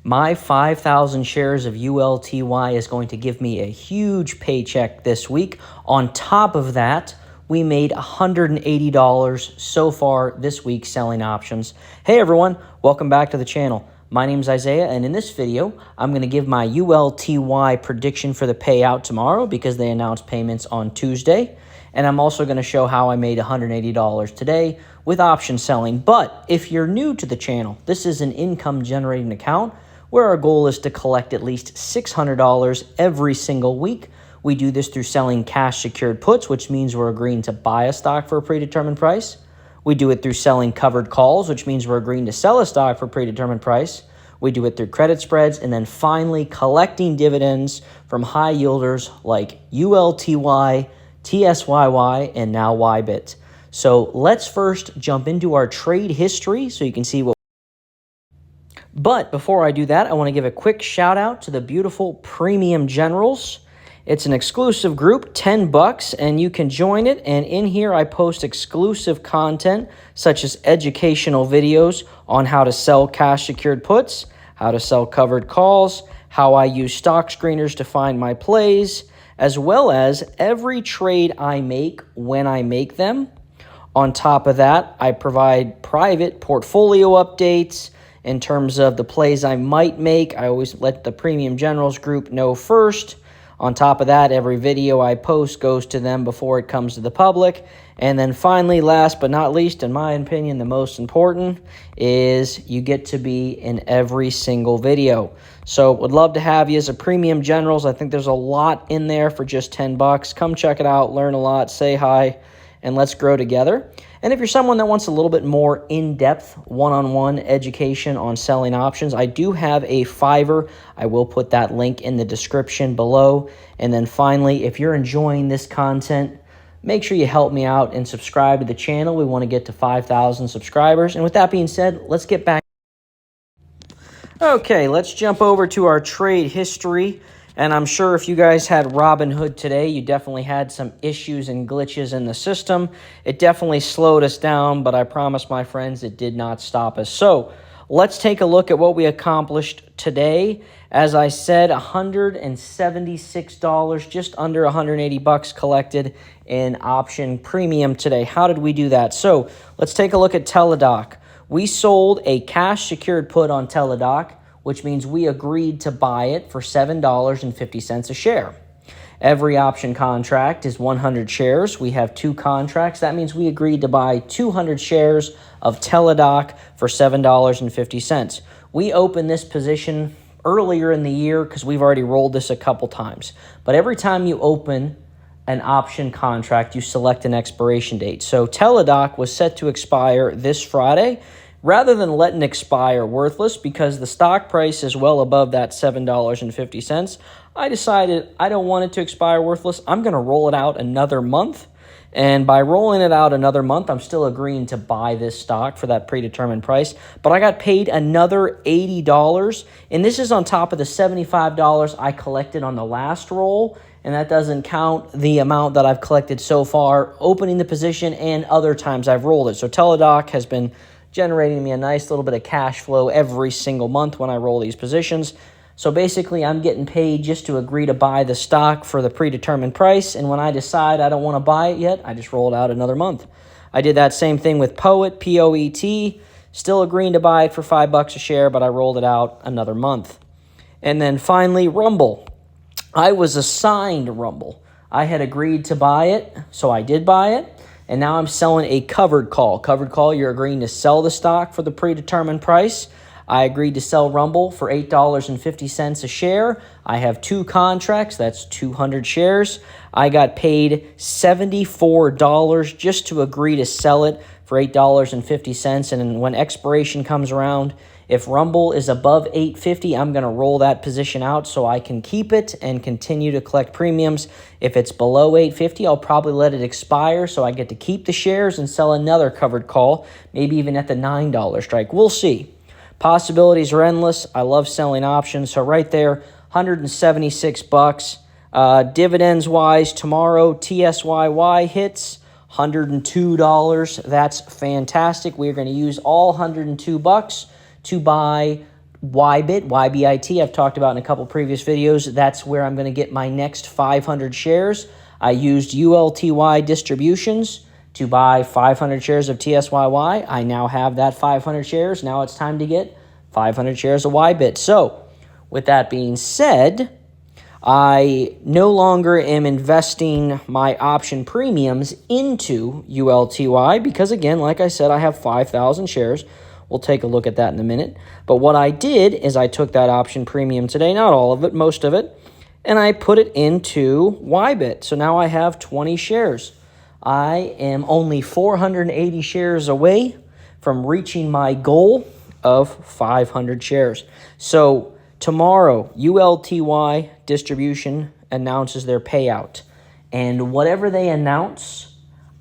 My 5,000 shares of ULTY is going to give me a huge paycheck this week. On top of that, we made $180 so far this week selling options. Hey everyone, welcome back to the channel. My name is Isaiah, and in this video, I'm going to give my ULTY prediction for the payout tomorrow because they announced payments on Tuesday. And I'm also going to show how I made $180 today with option selling. But if you're new to the channel, this is an income generating account where our goal is to collect at least $600 every single week. We do this through selling cash secured puts, which means we're agreeing to buy a stock for a predetermined price. We do it through selling covered calls, which means we're agreeing to sell a stock for a predetermined price. We do it through credit spreads, and then finally collecting dividends from high yielders like ULTY, TSYY, and now YBIT. So let's first jump into our trade history so you can see what. But before I do that, I want to give a quick shout out to the beautiful Premium Generals. It's an exclusive group, $10, and you can join it. And in here, I post exclusive content such as educational videos on how to sell cash secured puts, how to sell covered calls, how I use stock screeners to find my plays, as well as every trade I make when I make them. On top of that, I provide private portfolio updates in terms of the plays I might make. I always let the Premium Generals group know first. On top of that, every video I post goes to them before it comes to the public. And then finally, last but not least, in my opinion, the most important is you get to be in every single video. So would love to have you as a Premium Generals. I think there's a lot in there for just $10. Come check it out, learn a lot, say hi, and let's grow together. And if you're someone that wants a little bit more in-depth one-on-one education on selling options, I do have a Fiverr. I will put that link in the description below. And then finally, if you're enjoying this content, make sure you help me out and subscribe to the channel. We want to get to 5,000 subscribers. And with that being said, let's get back. Okay, let's jump over to our trade history. And I'm sure if you guys had Robinhood today, you definitely had some issues and glitches in the system. It definitely slowed us down, but I promise my friends, it did not stop us. So let's take a look at what we accomplished today. As I said, $176, just under $180 collected in option premium today. How did we do that? So let's take a look at Teladoc. We sold a cash secured put on Teladoc, which means we agreed to buy it for $7.50 a share. Every option contract is 100 shares. We have 2 contracts. That means we agreed to buy 200 shares of Teladoc for $7.50. We opened this position earlier in the year because we've already rolled this a couple times. But every time you open an option contract, you select an expiration date. So Teladoc was set to expire this Friday. Rather than letting it expire worthless because the stock price is well above that $7.50, I decided I don't want it to expire worthless. I'm going to roll it out another month. And by rolling it out another month, I'm still agreeing to buy this stock for that predetermined price. But I got paid another $80. And this is on top of the $75 I collected on the last roll. And that doesn't count the amount that I've collected so far, opening the position and other times I've rolled it. So Teladoc has been generating me a nice little bit of cash flow every single month when I roll these positions. So basically, I'm getting paid just to agree to buy the stock for the predetermined price. And when I decide I don't want to buy it yet, I just roll it out another month. I did that same thing with Poet, P-O-E-T, still agreeing to buy it for $5 a share, but I rolled it out another month. And then finally, Rumble. I was assigned Rumble. I had agreed to buy it, so I did buy it. And now I'm selling a covered call. Covered call, you're agreeing to sell the stock for the predetermined price. I agreed to sell Rumble for $8.50 a share. I have 2 contracts. That's 200 shares. I got paid $74 just to agree to sell it for $8.50. And when expiration comes around, if Rumble is above $8.50, I'm going to roll that position out so I can keep it and continue to collect premiums. If it's below $8.50, I'll probably let it expire so I get to keep the shares and sell another covered call, maybe even at the $9 strike. We'll see. Possibilities are endless. I love selling options. So right there, $176. Dividends-wise, tomorrow, TSYY hits $102. That's fantastic. We're going to use all $102 to buy YBIT, I've talked about in a couple previous videos. That's where I'm going to get my next 500 shares. I used ULTY distributions to buy 500 shares of TSYY. I now have that 500 shares. Now it's time to get 500 shares of YBIT. So, with that being said, I no longer am investing my option premiums into ULTY because, again, like I said, I have 5,000 shares. We'll take a look at that in a minute. But what I did is I took that option premium today, not all of it, most of it, and I put it into YBIT. So now I have 20 shares. I am only 480 shares away from reaching my goal of 500 shares. So tomorrow, ULTY distribution announces their payout. And whatever they announce,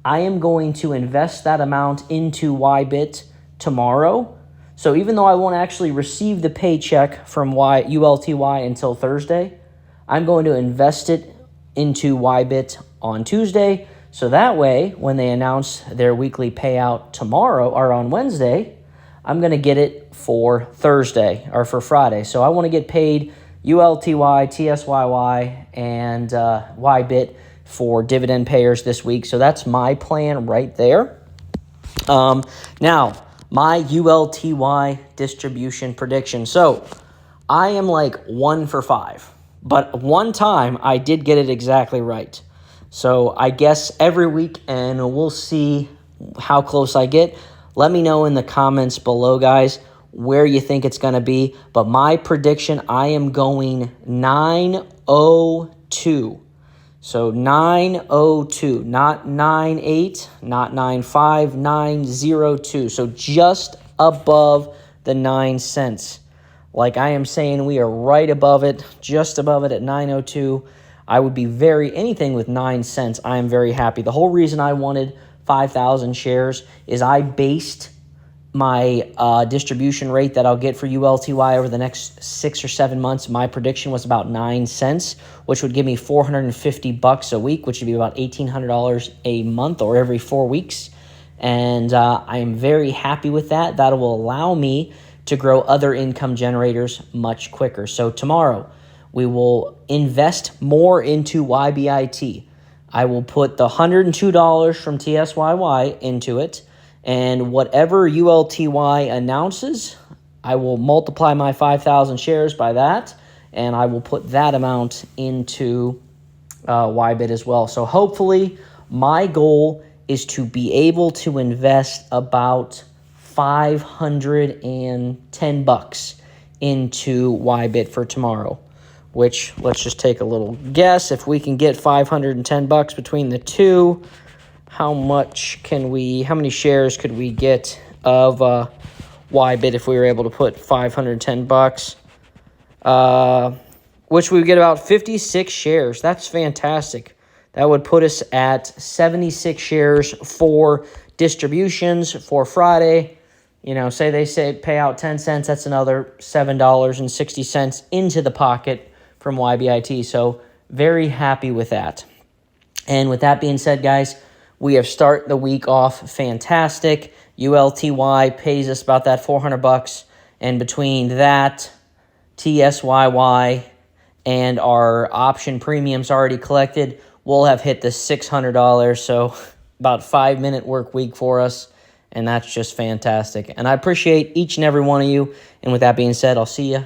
I am going to invest that amount into YBIT tomorrow. So even though I won't actually receive the paycheck from ULTY until Thursday, I'm going to invest it into YBIT on Tuesday. So that way, when they announce their weekly payout tomorrow or on Wednesday, I'm going to get it for Thursday or for Friday. So I want to get paid ULTY, TSYY, and YBIT for dividend payers this week. So that's my plan right there. Now, my ULTY distribution prediction. So I am like 1 for 5, but one time I did get it exactly right. So I guess every week, and we'll see how close I get. Let me know in the comments below, guys, where you think it's going to be. But my prediction, I am going 902. So 902, not 98, not 95, 902. So just above the 9 cents. Like I am saying, we are right above it, just above it at 902. I would be anything with 9 cents, I am very happy. The whole reason I wanted 5,000 shares is I based my distribution rate that I'll get for ULTY over the next 6 or 7 months. My prediction was about 9 cents, which would give me $450 a week, which would be about $1,800 a month or every 4 weeks. And I am very happy with that. That will allow me to grow other income generators much quicker. So tomorrow, we will invest more into YBIT. I will put the $102 from TSYY into it, and whatever ULTY announces, I will multiply my 5,000 shares by that, and I will put that amount into YBIT as well. So hopefully, my goal is to be able to invest about $510 into YBIT for tomorrow, which let's just take a little guess. If we can get $510 between the two, how many shares could we get of YBIT if we were able to put $510? Which we would get about 56 shares. That's fantastic. That would put us at 76 shares for distributions for Friday. You know, say pay out 10 cents, that's another $7.60 into the pocket from YBIT. So very happy with that. And with that being said, guys, we have started the week off fantastic. ULTY pays us about that $400, and between that, TSYY, and our option premiums already collected, we'll have hit the $600. So about 5-minute work week for us, and that's just fantastic. And I appreciate each and every one of you. And with that being said, I'll see you